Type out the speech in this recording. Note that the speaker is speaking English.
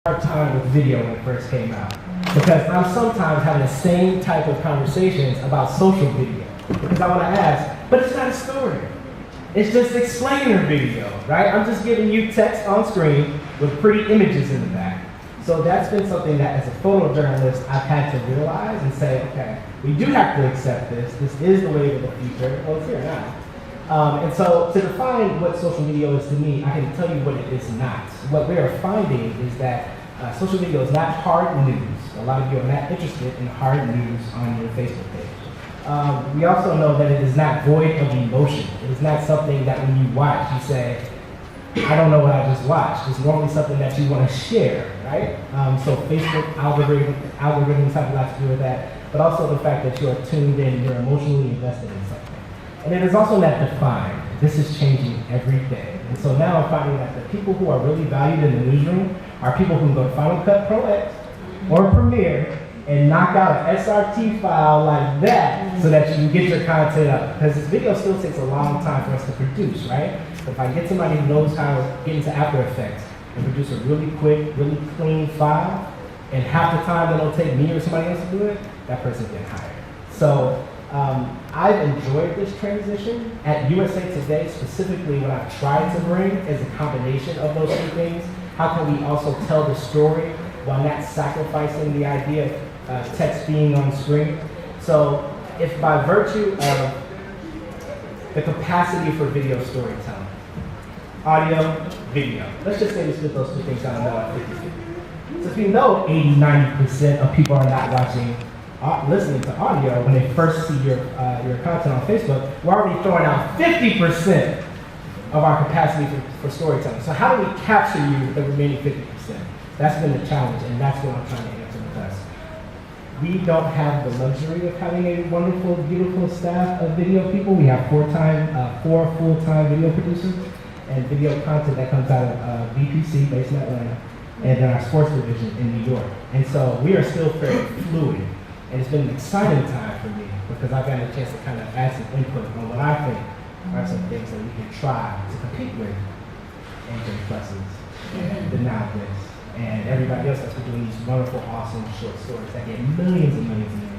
hard time with video when it first came out because I'm sometimes having the same type of conversations about social video because I want to ask, but it's not a story. It's just explainer video, right? I'm just giving you text on screen with pretty images in the back. So that's been something that as a photojournalist I've had to realize and say, okay, we do have to accept this. This is the wave of the future. Well, it's here now. And so to define what social video is to me, I can tell you what it is not. What we are finding is that social video is not hard news. A lot of you are not interested in hard news on your Facebook page. We also know that it is not void of emotion. It is not something that when you watch, you say, I don't know what I just watched. It's normally something that you want to share, right? So Facebook algorithms have a lot to do with that, but also the fact that you are tuned in, you're emotionally invested in something. And it is also not defined. This is changing every day. And so now I'm finding that the people who are really valued in the newsroom are people who can go to Final Cut Pro X or Premiere and knock out an SRT file like that so that you can get your content up. Because this video still takes a long time for us to produce, right? If I get somebody who knows how to get into After Effects and produce a really quick, really clean file, and half the time it'll take me or somebody else to do it, that person's getting hired. So I've enjoyed this transition. At USA Today, specifically, what I've tried to bring is a combination of those two things. How can we also tell the story while not sacrificing the idea of text being on screen? So if by virtue of the capacity for video storytelling, audio, video, let's just say we split those two things down about 50-50. So if you know 80-90% of people are not listening to audio when they first see your content on Facebook, we're already throwing out 50% of our capacity for storytelling. So how do we capture you with the remaining 50%? That's been the challenge, and that's what I'm trying to answer with us. We don't have the luxury of having a wonderful, beautiful staff of video people. We have four full-time video producers and video content that comes out of VPC, based in Atlanta, and then our sports division in New York. And so we are still very fluid. And it's been an exciting time for me because I've gotten a chance to kind of add some input on what I think are some things that we can try to compete with Angel Pluses, the Now This, and everybody else that's been doing these wonderful, awesome short stories that get millions and millions and millions